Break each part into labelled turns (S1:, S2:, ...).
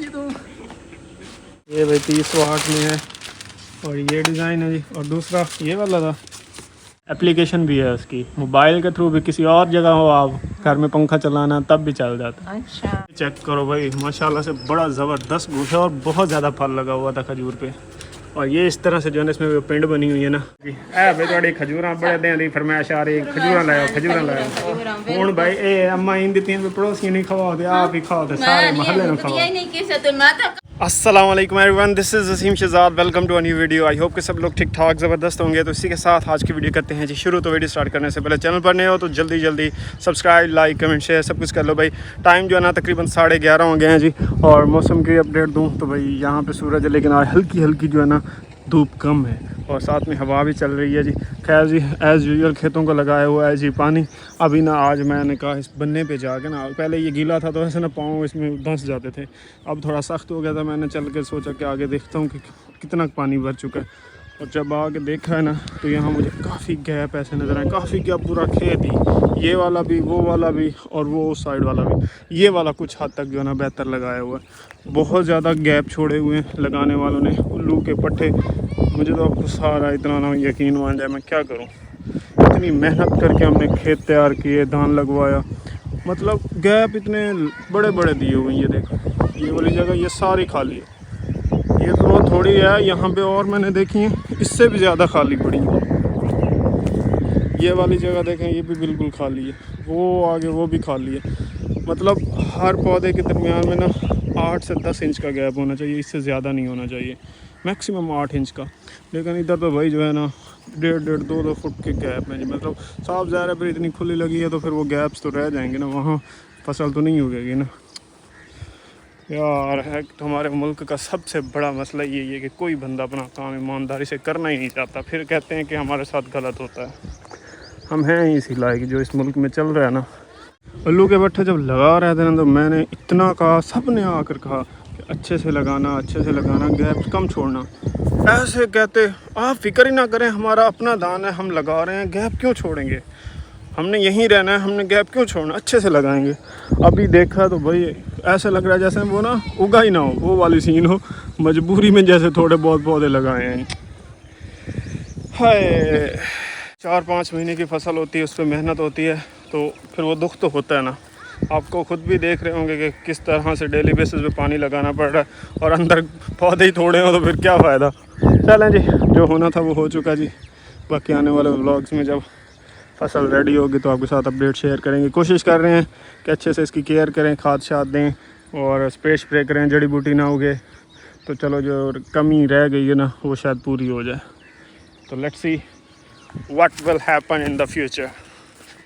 S1: तू। ये भाई 30 वाट में है और ये डिज़ाइन है जी। और दूसरा ये वाला था, एप्लीकेशन भी है उसकी, मोबाइल के थ्रू भी किसी और जगह हो आप घर में पंखा चलाना तब भी चल जाता है।
S2: अच्छा
S1: चेक करो भाई, माशाल्लाह से बड़ा ज़बरदस्त बूट है और बहुत ज़्यादा फल लगा हुआ था खजूर पे। और ये इस तरह से जो है ना इसमें पिंड बनी हुई है ना ए भाई थोड़ी खजूर बड़े दें दी फरमाइश आ रही, खजूर लाओ हूँ भाई। ए अम्मा इन दी तीन पड़ोसी नहीं खवाओ दे आप ही खाओ सारे महल्ले में खाओ। अस्सलाम वालेकुम everyone, this is Wasim Shahzad, welcome to a new video. I hope कि सब लोग ठीक ठाक ज़बरदस्त होंगे। तो इसी के साथ आज की वीडियो करते हैं जी शुरू। तो वीडियो स्टार्ट करने से पहले चैनल पर नए हो तो जल्दी जल्दी सब्सक्राइब, लाइक, कमेंट, शेयर सब कुछ कर लो भाई। टाइम जो है ना तकरीबन 11:30 हो गए हैं जी। और मौसम की अपडेट दूँ तो भाई यहाँ पे सूरज है, लेकिन आज हल्की हल्की जो है ना धूप कम है और साथ में हवा भी चल रही है जी। खैर जी, एज़ यूजुअल खेतों को लगाया हुआ है जी पानी। अभी ना आज मैंने कहा इस बन्ने पे जाके ना, पहले ये गीला था तो ऐसे ना पाँव इसमें धंस जाते थे, अब थोड़ा सख्त हो गया था। मैंने चल के सोचा कि आगे देखता हूँ कि कितना पानी भर चुका है। और जब आगे देखा है ना तो यहाँ मुझे काफ़ी गैप ऐसे नज़र आए, काफ़ी गैप, पूरा खेत ही, ये वाला भी, वो वाला भी और वो उस साइड वाला भी। ये वाला कुछ हद तक जो है ना बेहतर लगाया हुआ है, बहुत ज़्यादा गैप छोड़े हुए हैं लगाने वालों ने। उल्लू के पट्टे, मुझे तो अब गुस्सा आ रहा है, इतना ना यकीन मान जाए, मैं क्या करूँ। इतनी मेहनत करके हमने खेत तैयार किए, धान लगवाया, मतलब गैप इतने बड़े बड़े दिए हुए हैं। ये देखो ये वाली जगह ये सारी खाली है, ये तो थोड़ी है यहाँ पे, और मैंने देखी है इससे भी ज़्यादा खाली पड़ी है। ये वाली जगह देखें, ये भी बिल्कुल खाली है, वो आगे वो भी खाली है। मतलब हर पौधे के दरमियान में ना 8 से 10 इंच का गैप होना चाहिए, इससे ज़्यादा नहीं होना चाहिए, मैक्सिमम 8 इंच का। लेकिन इधर तो भाई जो है ना 1.5 2 फुट के गैप हैं जी। मतलब साफ ज़ाहिर है फिर इतनी खुली लगी है तो फिर वो गैप्स तो रह जाएंगे ना, वहाँ फसल तो नहीं उगेगी ना यार। है तो हमारे मुल्क का सबसे बड़ा मसला यही है कि कोई बंदा अपना काम ईमानदारी से करना ही नहीं चाहता, फिर कहते हैं कि हमारे साथ गलत होता है। हम हैं ही इसी लायक जो इस मुल्क में चल रहा है ना। उल्लू के भट्टे जब लगा रहे थे ना तो मैंने इतना कहा, सब ने आकर कहा कि अच्छे से लगाना, अच्छे से लगाना, गैप कम छोड़ना। ऐसे कहते आप फिक्र ही ना करें, हमारा अपना दान है, हम लगा रहे हैं, गैप क्यों छोड़ेंगे, हमने यहीं रहना है, हमने गैप क्यों छोड़ना, अच्छे से लगाएंगे। अभी देखा तो भाई ऐसे लग रहा है जैसे वो ना उगा ही ना हो, वो वाली सीन हो, मजबूरी में जैसे थोड़े बहुत पौधे लगाए हैं। हाय 4-5 महीने की फसल होती है, उस पर मेहनत होती है तो फिर वो दुख तो होता है ना। आपको खुद भी देख रहे होंगे कि किस तरह से डेली बेसिस पे पानी लगाना पड़ रहा है और अंदर पौधे ही थोड़े हो तो फिर क्या फ़ायदा। चलें जी, जो होना था वो हो चुका जी। बाकी आने वाले व्लॉग्स में जब फसल रेडी होगी तो आपके साथ अपडेट शेयर करेंगे। कोशिश कर रहे हैं कि अच्छे से इसकी केयर करें, खाद शाद दें और स्प्रे करें, जड़ी बूटी ना उगे तो चलो जो कमी रह गई है ना वो शायद पूरी हो जाए। तो let's see what will happen in the future.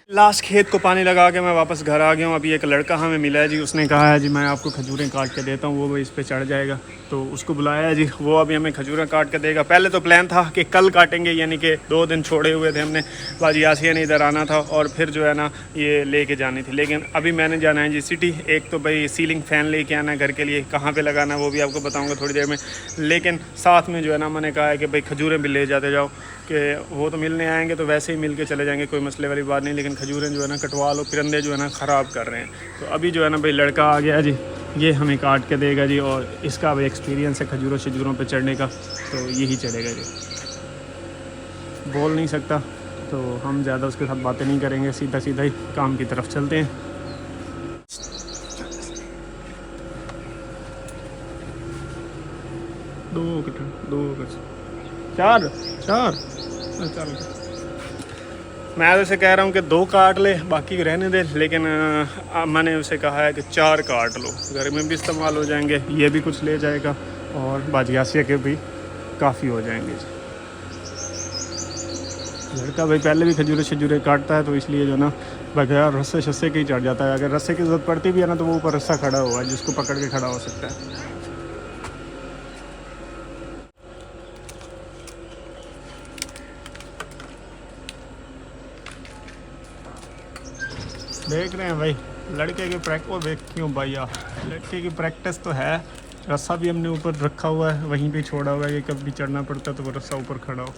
S1: Last खेत को पानी लगा के मैं वापस घर आ गया हूँ। अभी एक लड़का हमें मिला है जी, उसने कहा है जी मैं आपको खजूरें काट के देता हूँ, वो इस पे चढ़ जाएगा। तो उसको बुलाया है जी, वो अभी हमें खजूरें काट के देगा। पहले तो प्लान था कि कल काटेंगे, यानी कि 2 दिन छोड़े हुए थे हमने, बाजी यासिया ने इधर आना था और फिर जो है ना ये लेके जानी थी। लेकिन अभी मैंने जाना है जी सिटी। एक तो भाई सीलिंग फ़ैन लेके आना है घर के लिए, कहाँ पर लगाना है वो भी आपको बताऊँगा थोड़ी देर में। लेकिन साथ में जो है ना मैंने कहा है कि भाई खजूरें भी ले जाते जाओ, कि वो तो मिलने आएंगे तो वैसे ही मिल के चले जाएंगे, कोई मसले वाली बात नहीं। लेकिन खजूरें जो है ना कटवा लो, परिंदे जो है ना ख़राब कर रहे हैं। तो अभी जो है ना भाई लड़का आ गया जी, ये हमें काट के देगा जी। और इसका भी एक्सपीरियंस है खजूरों पे चढ़ने का, तो यही चलेगा जी। बोल नहीं सकता तो हम ज़्यादा उसके साथ बातें नहीं करेंगे, सीधा सीधा ही काम की तरफ चलते हैं। दो चार चल मैं तो उसे कह रहा हूँ कि 2 काट ले, बाकी रहने दे। लेकिन मैंने उसे कहा है कि 4 काट लो, घर में भी इस्तेमाल हो जाएंगे, ये भी कुछ ले जाएगा और बाजियासिया के भी काफ़ी हो जाएंगे। लड़का भाई पहले भी खजूरें काटता है तो इसलिए जो ना बगैर रस्से शस्से के ही चढ़ जाता है। अगर रस्से की ज़रूरत पड़ती भी है ना तो वो ऊपर रस्सा खड़ा हुआ है जिसको पकड़ के खड़ा हो सकता है। देख रहे हैं भाई लड़के की प्रैक्टिस, देख क्यों भैया, लड़के की प्रैक्टिस तो है। रस्सा भी हमने ऊपर रखा हुआ है, वहीं पे छोड़ा हुआ है, ये कभी चढ़ना पड़ता है तो वो रस्सा ऊपर खड़ा हो।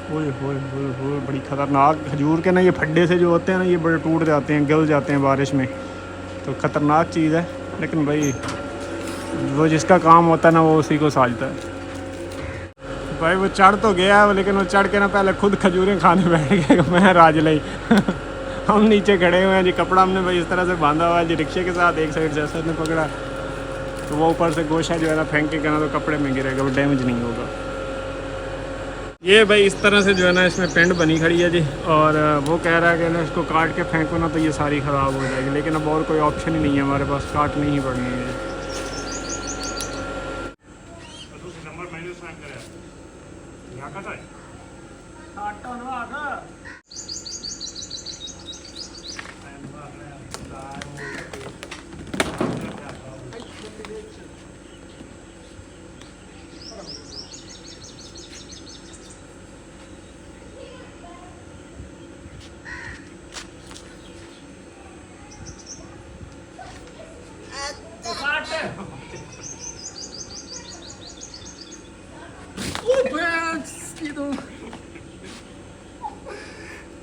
S1: ओए होए होए होए, बड़ी खतरनाक खजूर के ना ये फड्डे से जो होते हैं ना, ये बड़े टूट जाते हैं, गल जाते हैं बारिश में, तो ख़तरनाक चीज़ है। लेकिन भाई वो जिसका काम होता है ना वो उसी को साझता है। भाई वो चढ़ तो गया है, लेकिन वो चढ़ के ना पहले खुद खजूरें खाने बैठ गए। मैं राज लाई हम नीचे खड़े हुए हैं जी, कपड़ा हमने भाई इस तरह से बांधा हुआ है जी रिक्शे के साथ, एक साइड से असद ने पकड़ा, तो वो ऊपर से गोशा जो है ना फेंक के करना तो कपड़े में गिरेगा, वो डैमेज नहीं होगा। ये भाई इस तरह से जो है ना इसमें पेंट बनी खड़ी है जी, और वो कह रहा है कि ना इसको काट के फेंको ना तो ये सारी ख़राब हो जाएगी, लेकिन अब और कोई ऑप्शन ही नहीं है हमारे पास, काटनी ही पड़नी है।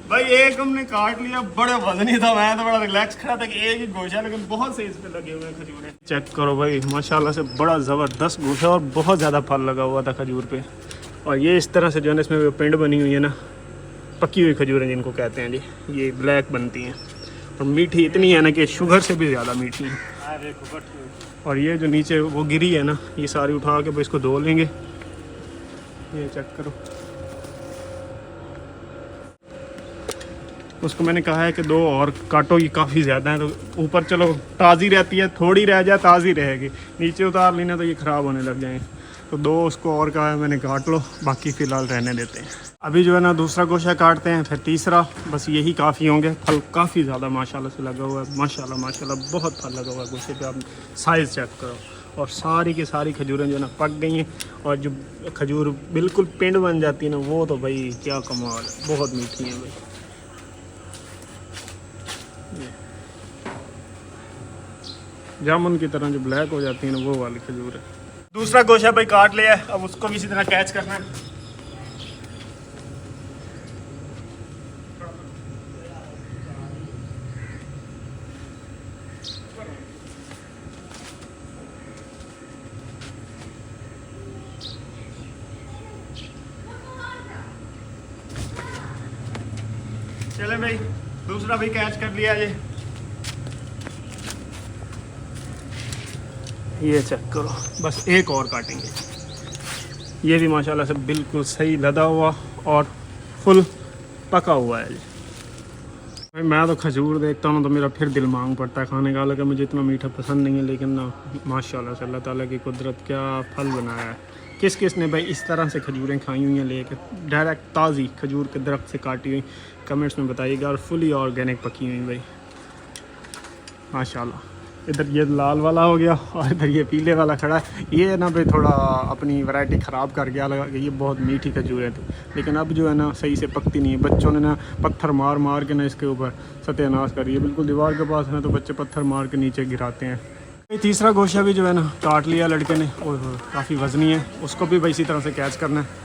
S1: भाई एक हमने काट लिया, बड़े वजनी था, मैं तो बड़ा रिलैक्स खड़ा था कि एक ही गोशा, लेकिन बहुत सही इस पे लगे हुए हैं खजूरें। चेक करो भाई माशाल्लाह से बड़ा ज़बरदस्त गोशा और बहुत ज़्यादा फल लगा हुआ था खजूर पे। और ये इस तरह से जो है ना इसमें पेंट बनी हुई है ना, पकी हुई खजूरें जिनको कहते हैं जी, ये ब्लैक बनती हैं और मीठी इतनी है ना कि शुगर से भी ज़्यादा मीठी है। और ये जो नीचे वो गिरी है ना, ये सारी उठा के भाई इसको धो लेंगे। ये चेक करो, उसको मैंने कहा है कि दो और काटो, ये काफ़ी ज़्यादा है, तो ऊपर चलो ताज़ी रहती है, थोड़ी रह जाए ताज़ी रहेगी, नीचे उतार लेना तो ये ख़राब होने लग जाएंगे, तो दो उसको और कहा है मैंने काट लो, बाकी फ़िलहाल रहने देते हैं। अभी जो है ना दूसरा गोशा काटते हैं, फिर तीसरा, बस यही काफ़ी होंगे। फल काफ़ी ज़्यादा माशाल्लाह से लगा हुआ है, माशाल्लाह माशाल्लाह बहुत फल लगा हुआ है गोशे पे, आप साइज़ चेक करो। और सारी की सारी खजूरें जो है ना पक गई हैं, और जो खजूर बिल्कुल पिंड बन जाती है ना, वो तो भाई क्या कमाल है, बहुत मीठी है भाई। जामुन की तरह जो ब्लैक हो जाती है ना, वो वाली खजूर है। दूसरा गोशा भाई काट लिया है, अब उसको भी इसी तरह कैच करना है। चले भाई दूसरा भी कैच कर लिया ये चेक करो, बस एक और काटेंगे। ये भी माशाल्लाह से बिल्कुल सही लदा हुआ और फुल पका हुआ है जी। भाई मैं तो खजूर देखता हूँ तो मेरा फिर दिल मांग पड़ता है खाने का, हालांकि मुझे इतना मीठा पसंद नहीं है, लेकिन ना माशाल्लाह से अल्लाह ताला की कुदरत, क्या फल बनाया है। किस किस ने भाई इस तरह से खजूरें खाई हुई हैं लेके, डायरेक्ट ताज़ी खजूर के दरख्त से काटी हुई, कमेंट्स में बताइएगा। और फुली ऑर्गेनिक पकी हुई भाई माशाल्लाह। इधर ये लाल वाला हो गया और इधर ये पीले वाला खड़ा है। ये ना भाई थोड़ा अपनी वैरायटी ख़राब कर गया, लगा कि ये बहुत मीठी खजूरें थी, लेकिन अब जो है ना सही से पकती नहीं है। बच्चों ने ना पत्थर मार मार के ना इसके ऊपर सत्यानाश करी है, बिल्कुल दीवार के पास है ना, तो बच्चे पत्थर मार के नीचे गिराते हैं। तीसरा गोशा भी जो है ना काट लिया लड़के ने, और काफ़ी वजनी है, उसको भी भाई इसी तरह से कैच करना है।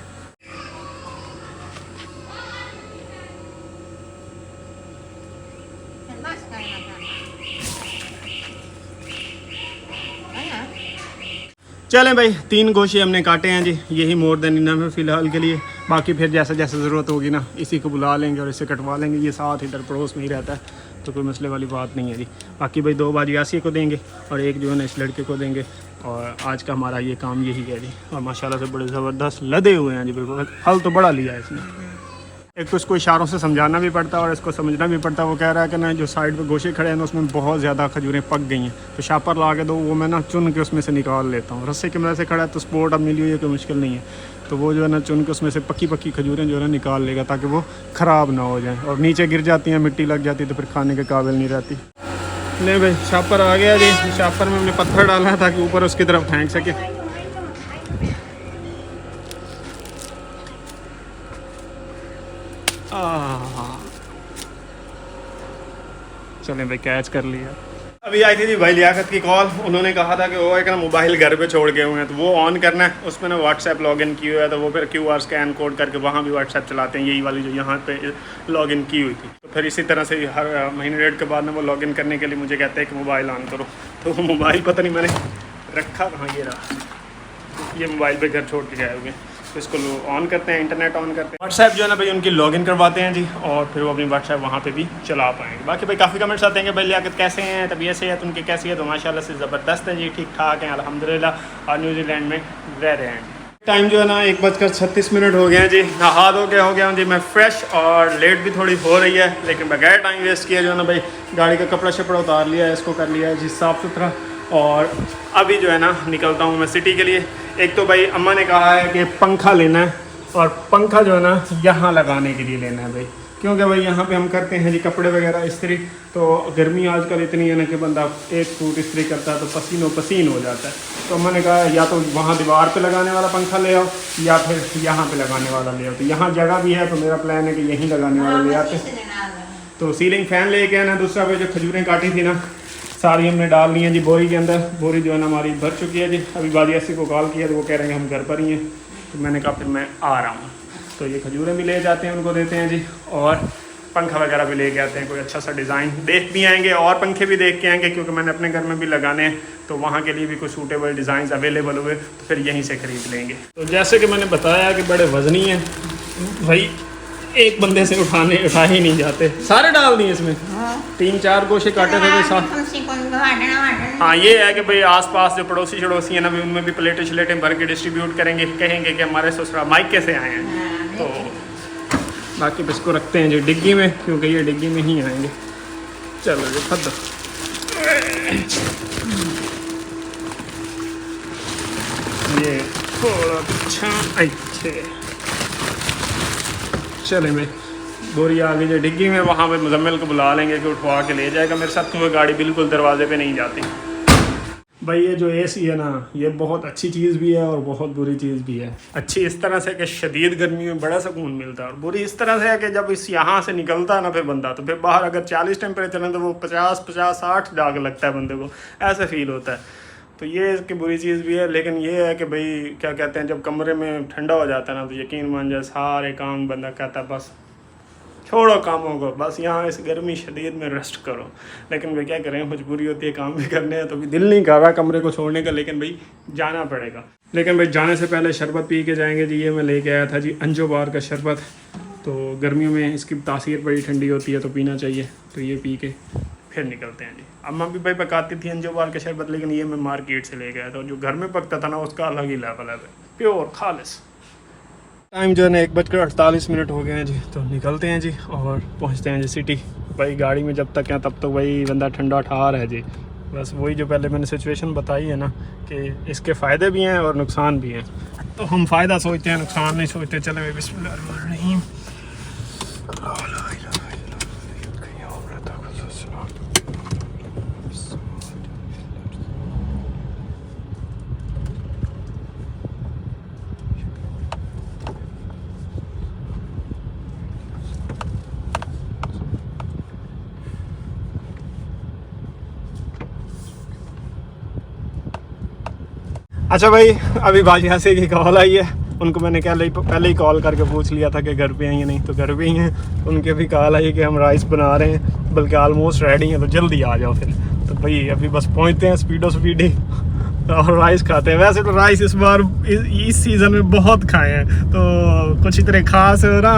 S1: चलें भाई 3 गोशे हमने काटे हैं जी, यही मोर देन इनफ है फ़िलहाल के लिए। बाकी फिर जैसे जैसे ज़रूरत होगी ना इसी को बुला लेंगे और इसे कटवा लेंगे। ये साथ इधर पड़ोस में ही रहता है, तो कोई मसले वाली बात नहीं है जी। बाकी भाई 2 बाजी यासी को देंगे और एक जो है ना इस लड़के को देंगे, और आज का हमारा ये काम यही है जी। और माशाल्लाह से बड़े ज़बरदस्त लदे हुए हैं जी, बिल्कुल फल तो बड़ा लिया है इसने। एक तो इसको इशारों से समझाना भी पड़ता है और इसको समझना भी पड़ता है। वो कह रहा है कि ना जो साइड पे गोशे खड़े हैं ना उसमें बहुत ज़्यादा खजूरें पक गई हैं, तो शापर ला के दो, वो मैं ना चुन के उसमें से निकाल लेता हूँ। रस्से की मदद से खड़ा है तो स्पोर्ट अब मिली हुई है, कोई मुश्किल नहीं है, तो वो जो है ना चुन के उसमें से पक्की पक्की खजूरें जो है ना निकाल लेगा, ताकि वो ख़राब ना हो जाए। और नीचे गिर जाती हैं, मिट्टी लग जाती है, तो फिर खाने के काबिल नहीं रहती। नहीं भाई शापर आ गया जी, शापर में हमने पत्थर डाला है ताकि ऊपर उसकी तरफ फेंक सके। चलें भाई कैच कर लिया। अभी आई थी जी भाई लियाकत की कॉल। उन्होंने कहा था कि वो एक ना मोबाइल घर पे छोड़ गए हुए हैं, तो वो ऑन करना है। उसमें ना व्हाट्सएप लॉगिन की हुआ है, तो वो फिर QR स्कैन कोड करके वहाँ भी व्हाट्सएप चलाते हैं, यही वाली जो यहाँ पे लॉगिन की हुई थी। तो फिर इसी तरह से हर महीने डेढ़ के बाद ना वो लॉगिन करने के लिए मुझे कहते हैं कि मोबाइल ऑन करो। तो वो मोबाइल पता नहीं मैंने रखा कहाँ, ये रहा, ये मोबाइल पे घर छोड़ के गए हुए। तो इसको ऑन करते हैं, इंटरनेट ऑन करते हैं, व्हाट्सएप जो है ना भाई उनकी लॉगिन करवाते हैं जी, और फिर वो अपनी व्हाट्सएप वहाँ पे भी चला पाएंगे। बाकी भाई काफ़ी कमेंट्स आते हैं कि भाई लियाकत कैसे हैं, तबीयत से है, उनकी कैसी है। तो माशाल्लाह से ज़बरदस्त है जी, ठीक ठाक हैं अल्हम्दुलिल्लाह, और न्यूजीलैंड में रह रहे हैं। टाइम जो है ना 1:36 हो गए हैं जी। नहा धो के हो गया हूँ जी मैं फ्रेश, और लेट भी थोड़ी हो रही है, लेकिन बगैर टाइम वेस्ट किए जो है ना भाई गाड़ी का कपड़ा शपड़ा उतार लिया है, इसको कर लिया है जी साफ़ सुथरा। और अभी जो है ना निकलता हूँ मैं सिटी के लिए। एक तो भाई अम्मा ने कहा है कि पंखा लेना है, और पंखा जो है ना यहाँ लगाने के लिए लेना है भाई, क्योंकि भाई यहाँ पे हम करते हैं जी कपड़े वगैरह इस्त्री। तो गर्मी आजकल इतनी है ना कि बंदा एक सूट इस्त्री करता है तो पसीनो पसीन हो जाता है। तो अम्मा ने कहा या तो वहाँ दीवार पे लगाने वाला पंखा ले आओ, या फिर यहाँ पे लगाने वाला ले आओ। तो यहाँ जगह भी है, तो मेरा प्लान है कि यहीं लगाने वाला ले आते। तो सीलिंग फ़ैन लेके आना। दूसरा भाई जो खजूरें काटी थी ना सारी हमने डाल ली हैं जी बोरी के अंदर। बोरी जो है ना हमारी भर चुकी है जी। अभी बादियासी को कॉल किया तो वो कह रहे हैं हम घर पर ही हैं, तो मैंने कहा फिर मैं आ रहा हूँ। तो ये खजूरें भी ले जाते हैं, उनको देते हैं जी, और पंखा वगैरह भी लेके आते हैं। कोई अच्छा सा डिज़ाइन देख भी आएंगे, और पंखे भी देख के आएंगे, क्योंकि मैंने अपने घर में भी लगाने हैं। तो वहाँ के लिए भी कोई सूटेबल डिज़ाइन अवेलेबल हुए तो फिर यहीं से ख़रीद लेंगे। तो जैसे कि मैंने बताया कि बड़े वज़नी हैं भाई, एक बंदे से उठा ही नहीं जाते। सारे डाल दिए इसमें, 3-4 गोशे काटे थे साथ। हाँ ये है कि भाई आसपास जो पड़ोसी शड़ोसी हैं ना भी उनमें भी प्लेटें शलेटें भर के डिस्ट्रीब्यूट करेंगे, कहेंगे कि हमारे ससुरा मायके से आए हैं। तो बाकी इसको रखते हैं जो डिग्गी में, क्योंकि ये डिग्गी में ही आएंगे। चलो जी खद ये थोड़ा अच्छा अच्छे चले मैं बोरी आ गई जो डिग्गी में। वहाँ पे मुजम्मिल को बुला लेंगे कि उठवा के ले जाएगा मेरे साथ, क्योंकि गाड़ी बिल्कुल दरवाजे पे नहीं जाती। भाई ये जो AC है ना, ये बहुत अच्छी चीज़ भी है और बहुत बुरी चीज़ भी है। अच्छी इस तरह से कि शदीद गर्मी में बड़ा सुकून मिलता है, और बुरी इस तरह से है कि जब इस यहाँ से निकलता है ना फिर बंदा, तो फिर बाहर अगर 40 टेम्परेचर है तो वो 50-60 दाग लगता है बंदे को, ऐसे फील होता है। तो ये इसकी बुरी चीज़ भी है। लेकिन ये है कि भाई क्या कहते हैं, जब कमरे में ठंडा हो जाता है ना, तो यकीन मान जाए सारे काम बंदा कहता है बस छोड़ो कामों को, बस यहाँ इस गर्मी शदीद में रेस्ट करो। लेकिन भाई क्या करें, मजबूरी होती है, काम भी करने हैं, तो भी दिल नहीं कर रहा कमरे को छोड़ने का, लेकिन भाई जाना पड़ेगा। लेकिन भाई जाने से पहले शरबत पी के जाएंगे जी। ये मैं लेके आया था जी अंजो बार का शरबत। तो गर्मियों में इसकी तासीर बड़ी ठंडी होती है, तो पीना चाहिए। तो ये पी के फिर निकलते हैं जी। अम्मा भी भाई पकाती थी अंजो बार का शरबत, लेकिन ये मैं मार्केट से ले गया था। जो घर में पकता था ना उसका अलग ही लेवल है, प्योर खालिस। टाइम जो है ना 1:48 हो गए हैं जी। तो निकलते हैं जी और पहुंचते हैं जी सिटी। भाई गाड़ी में जब तक हैं तब तक वही बंदा ठंडा ठार है जी। बस वही जो पहले मैंने सिचुएशन बताई है ना कि इसके फ़ायदे भी हैं और नुकसान भी हैं। तो हम फ़ायदा सोचते हैं, नुकसान नहीं सोचते। चले भाई बिस्मिल्लाहिर्रहमानिर्रहीम। अच्छा भाई अभी बाजिया से की कॉल आई है। उनको मैंने पहले ही कॉल करके पूछ लिया था कि घर पे हैं या नहीं, तो घर पे ही हैं। उनके भी कॉल आई कि हम राइस बना रहे हैं, बल्कि ऑलमोस्ट रेडी हैं, तो जल्दी आ जाओ फिर। तो भाई अभी बस पहुंचते हैं स्पीडी और राइस खाते हैं। वैसे तो राइस इस बार इस सीज़न में बहुत खाए हैं, तो कुछ इतने खास ना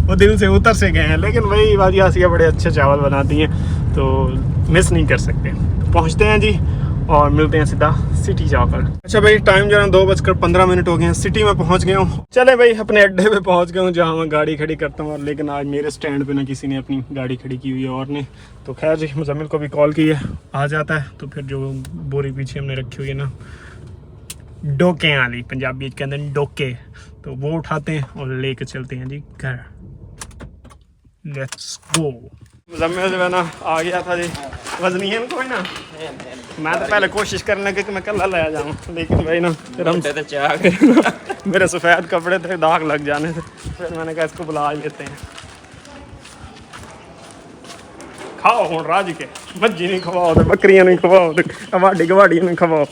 S1: वो दिल से उतर से गए हैं। लेकिन भाई बाजिया से बड़े अच्छे चावल बनाती हैं, तो मिस नहीं कर सकते। तो पहुँचते हैं जी और मिलते हैं सीधा सिटी जाकर। अच्छा भाई टाइम जो है 2:15 हो गए हैं, सिटी में पहुंच गया हूँ। चले भाई अपने अड्डे पे पहुंच गया हूँ जहाँ मैं गाड़ी खड़ी करता हूँ। लेकिन आज मेरे स्टैंड पे ना किसी ने अपनी गाड़ी खड़ी की हुई है और ने। तो खैर जी मुजम्मिल को भी कॉल की है, आ जाता है। तो फिर जो बोरी पीछे हमने रखी हुई है ना डोके वाली, पंजाबी के अंदर डोके, तो वो उठाते हैं और लेके चलते हैं जी घर। Let's go. मुजम्मिल जो है ना आ गया था जी। वजनी है कोई ना, मैं तो पहले कोशिश करने लगे कि मैं कल लाया जाऊँ, लेकिन भाई ना फिर हम मेरे सफ़ेद कपड़े थे, दाग लग जाने थे। फिर मैंने कहा इसको बुला लेते हैं। खाओ हुण राज के मज्जी नहीं खवाओ ते बकरियां नहीं खवाओ ते वाडी गवाड़ी नहीं खवाओ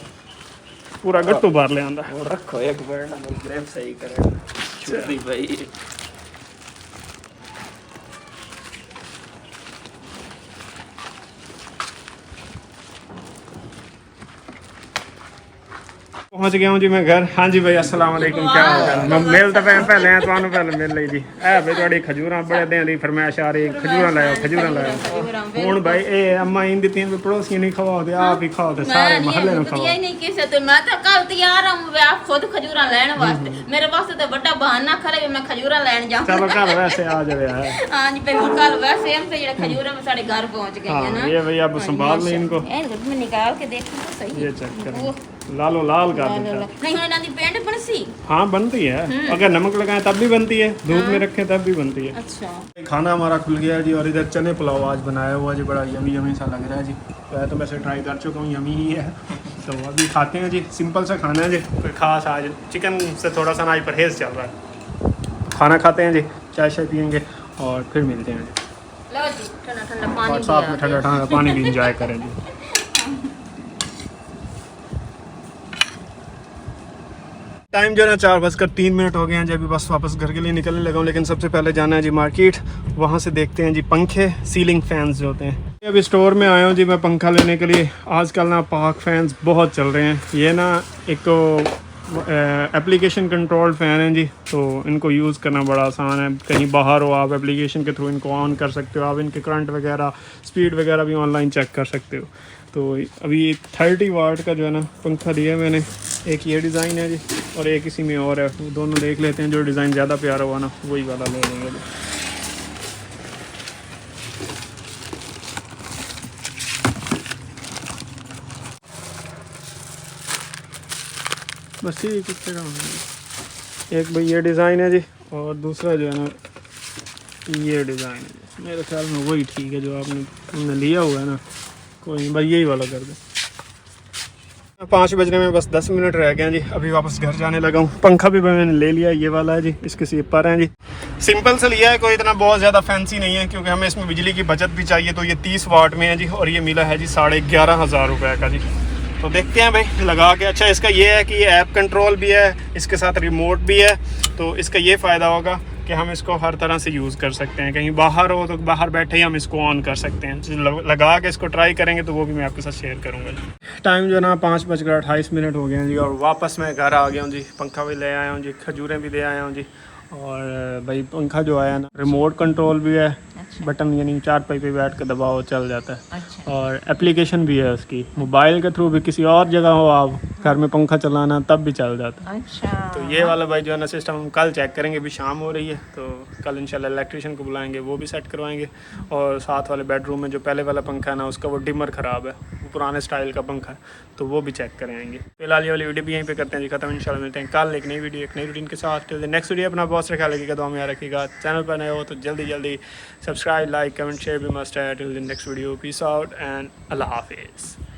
S1: पूरा गट्टू भर ले आंदा
S2: रखो एक बार ना ग्रेप सही करे छुट्टी भाई
S1: पहुंच गया हूं जी मैं घर। हाँ जी भाई अस्सलाम वालेकुम क्या हाल है मैं मिलता पे पहले हैं ਤੁਹਾਨੂੰ पहले मिल ਲਈ जी ए भाई ਤੁਹਾਡੀ ਖਜੂਰਾਂ ਬੜੇ ਦਿਨ ਦੀ ਫਰਮਾਇਸ਼ ਆ ਰਹੀ ਖਜੂਰਾਂ ਲਾਓ ਹੁਣ ਭਾਈ ਇਹ ਅੰਮਾ ਇੰਨ ਦਿੱਤੀਆਂ ਵੀ ਪੜੋਸੀਆਂ ਨਹੀਂ ਖਵਾਓ ਤੇ ਆਪ ਹੀ ਖਾਓ ਤੇ ਸਾਰੇ ਮਹੱਲੇ ਨੂੰ ਖਵਾਓ
S3: ਨਹੀਂ ਕਿਸੇ ਤੇ ਮੈਂ ਤਾਂ ਕੱਲ ਤਿਆਰ ਹਾਂ ਮੈਂ ਆਪ ਖੁਦ ਖਜੂਰਾਂ ਲੈਣ ਵਾਸਤੇ ਮੇਰੇ ਵਾਸਤੇ ਤਾਂ ਵੱਡਾ ਬਹਾਨਾ ਖਰੇ ਵੀ ਮੈਂ ਖਜੂਰਾਂ ਲੈਣ ਜਾਵਾਂ
S1: ਚਲੋ ਘਰ ਵੈਸੇ ਆ ਜਾਵੇ ਹੈ
S3: हाँ जी भाई कल वैसे हम से जेड़ा खजूर में साढ़े घर पहुंच गए हैं ना
S1: ये भाई आप संभाल लें इनको
S3: मैं निकाल के देखूं तो सही
S1: ये चेक करें लालो लाल कर देता है
S3: नहीं होने दी पेंट बनसी
S1: हाँ बनती है अगर नमक लगाएं तब भी बनती है धूप में रखें तब भी बनती है।
S3: अच्छा
S1: खाना हमारा खुल गया है जी और इधर चने पुलाव आज बनाया हुआ जी बड़ा यमी यमी सा लग रहा है जी तो वैसे ट्राई कर चुका हूँ यमी ही है तो अभी खाते हैं जी सिंपल सा खाना है जी कोई खास आज चिकन से थोड़ा सा ना आज परहेज चल रहा है खाना खाते हैं जी चाय शाय पियेंगे और फिर मिलते हैं जी
S3: लो जी ठंडा ठंडा पानी
S1: और साथ में ठंडा ठंडा पानी भी इंजॉय करें जी। टाइम जो है ना 4:03 हो गए हैं जी अभी बस वापस घर के लिए निकलने लगा हूँ लेकिन सबसे पहले जाना है जी मार्केट वहाँ से देखते हैं जी पंखे सीलिंग फैंस जो होते हैं। अभी स्टोर में आया हूँ जी मैं पंखा लेने के लिए। आजकल ना पाक फैंस बहुत चल रहे हैं ये ना एक तो एप्लीकेशन कंट्रोल फ़ैन है जी तो इनको यूज़ करना बड़ा आसान है कहीं बाहर हो आप एप्लीकेशन के थ्रू इनको ऑन कर सकते हो आप इनके करंट वगैरह स्पीड वगैरह भी ऑनलाइन चेक कर सकते हो। तो अभी 30 वाट का जो है ना पंखा लिया मैंने एक ये डिज़ाइन है जी और एक इसी में और है वो दोनों देख लेते हैं जो डिज़ाइन ज़्यादा प्यारा हुआ ना वही वाला ले लेंगे। बस ये कितने का एक भाई ये डिज़ाइन है जी और दूसरा जो है ना ये डिज़ाइन है जी मेरे ख्याल में वही ठीक है जो हमने लिया हुआ है ना कोई नहीं भाई यही वाला कर दे। 5 बजने में बस 10 मिनट रह गए हैं जी अभी वापस घर जाने लगा हूँ। पंखा भी मैंने ले लिया ये वाला है जी इसके स्लीपर हैं जी सिंपल से लिया है कोई इतना बहुत ज़्यादा फैंसी नहीं है क्योंकि हमें इसमें बिजली की बचत भी चाहिए तो ये 30 वाट में है जी और ये मिला है जी 11,500 रुपये का जी। तो देखते हैं भाई लगा के। अच्छा इसका ये है कि ये ऐप कंट्रोल भी है इसके साथ रिमोट भी है तो इसका ये फ़ायदा होगा कि हम इसको हर तरह से यूज़ कर सकते हैं कहीं बाहर हो तो बाहर बैठे ही हम इसको ऑन कर सकते हैं। लगा के इसको ट्राई करेंगे तो वो भी मैं आपके साथ शेयर करूँगा जी। टाइम जो है ना 5:28 हो गए हैं जी और वापस मैं घर आ गया हूँ जी। पंखा भी ले आया हूँ जी खजूरें भी ले आया हूँ जी और भाई पंखा जो आया ना रिमोट कंट्रोल भी है बटन यानी 4 पाई पे बैठ के दबाओ चल जाता है।
S3: अच्छा।
S1: और एप्लीकेशन भी है उसकी मोबाइल के थ्रू भी किसी और जगह हो आप घर में पंखा चलाना तब भी चल जाता है।
S3: अच्छा
S1: तो ये वाला भाई जो है ना सिस्टम हम कल चेक करेंगे अभी शाम हो रही है तो कल इंशाल्लाह इलेक्ट्रिशियन को बुलाएंगे वो भी सेट करवाएंगे। और साथ वाले बेडरूम में जो पहले वाला पंखा है ना उसका वो डिमर ख़राब है वो पुराने स्टाइल का पंखा है तो वो भी चेक कराएंगे। फिलहाल ये वाली वीडियो भी यहीं पे करते हैं जी खत्म। इंशाल्लाह मिलते हैं कल एक नई वीडियो एक नई रूटीन के साथ। नेक्स्ट वीडियो अपना बहुत सारा ख्याल रखिएगा दुआ में याद रखिएगा। चैनल पर नए हो तो जल्दी सब्सक्राइब लाइक कमेंट शेयर भी मस्ट है। Till the next video peace out and अल्लाह हाफिज़।